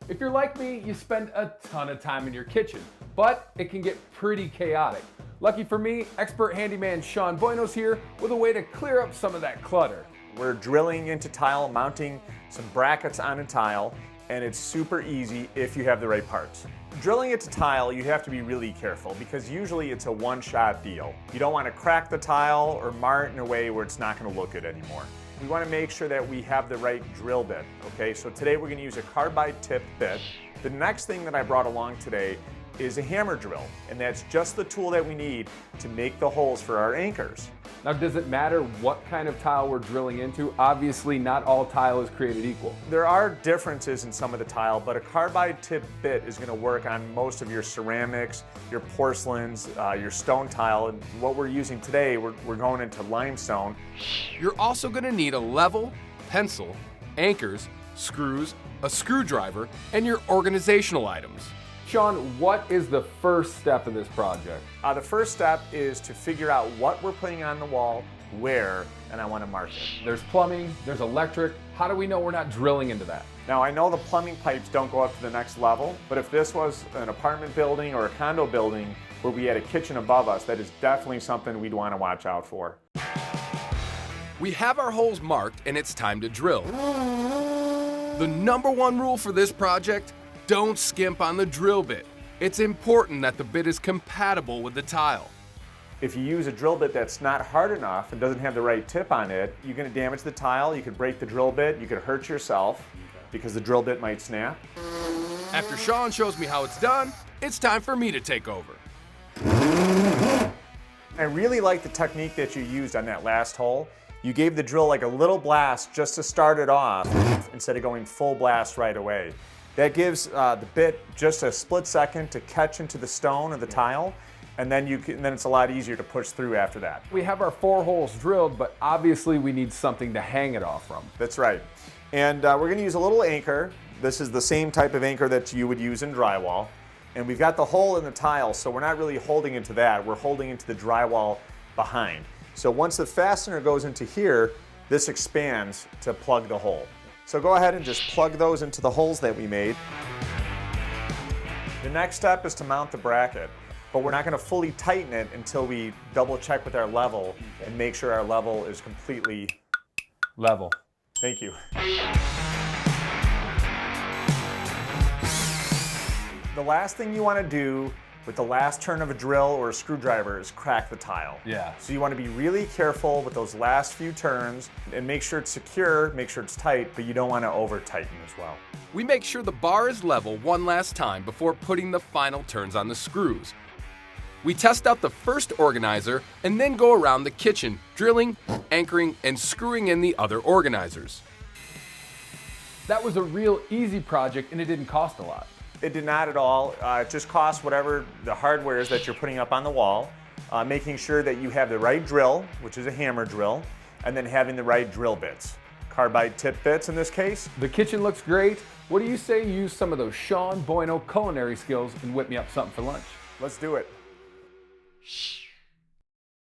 If you're like me, you spend a ton of time in your kitchen, but it can get pretty chaotic. Lucky for me, expert handyman Sean Buino's here with a way to clear up some of that clutter. We're drilling into tile, mounting some brackets on a tile, and it's super easy if you have the right parts. Drilling into tile, you have to be really careful because usually it's a one-shot deal. You don't want to crack the tile or mar it in a way where it's not going to look good anymore. We want to make sure that we have the right drill bit, okay? So today we're going to use a carbide tip bit. The next thing that I brought along today is a hammer drill, and that's just the tool that we need to make the holes for our anchors. Now, does it matter what kind of tile we're drilling into? Obviously, not all tile is created equal. There are differences in some of the tile, but a carbide tip bit is going to work on most of your ceramics, your porcelains, your stone tile. And what we're using today, we're going into limestone. You're also going to need a level, pencil, anchors, screws, a screwdriver, and your organizational items. Sean, what is the first step in this project? The first step is to figure out what we're putting on the wall, where, and I want to mark it. There's plumbing, there's electric. How do we know we're not drilling into that? Now, I know the plumbing pipes don't go up to the next level, but if this was an apartment building or a condo building where we had a kitchen above us, that is definitely something we'd want to watch out for. We have our holes marked and it's time to drill. The number one rule for this project: don't skimp on the drill bit. It's important that the bit is compatible with the tile. If you use a drill bit that's not hard enough and doesn't have the right tip on it, you're going to damage the tile, you could break the drill bit, you could hurt yourself because the drill bit might snap. After Sean shows me how it's done, it's time for me to take over. I really like the technique that you used on that last hole. You gave the drill like a little blast just to start it off instead of going full blast right away. That gives the bit just a split second to catch into the stone or the tile, and then it's a lot easier to push through after that. We have our 4 holes drilled, but obviously we need something to hang it off from. That's right. And we're going to use a little anchor. This is the same type of anchor that you would use in drywall. And we've got the hole in the tile, so we're not really holding into that. We're holding into the drywall behind. So once the fastener goes into here, this expands to plug the hole. So go ahead and just plug those into the holes that we made. The next step is to mount the bracket, but we're not going to fully tighten it until we double check with our level and make sure our level is completely level. Thank you. The last thing you want to do with the last turn of a drill or a screwdriver is crack the tile. Yeah. So you want to be really careful with those last few turns and make sure it's secure, make sure it's tight, but you don't want to over tighten as well. We make sure the bar is level one last time before putting the final turns on the screws. We test out the first organizer and then go around the kitchen, drilling, anchoring, and screwing in the other organizers. That was a real easy project and it didn't cost a lot. It did not at all. It just costs whatever the hardware is that you're putting up on the wall, making sure that you have the right drill, which is a hammer drill, and then having the right drill bits. Carbide tip bits in this case. The kitchen looks great. What do you say you use some of those Sean Buino culinary skills and whip me up something for lunch? Let's do it.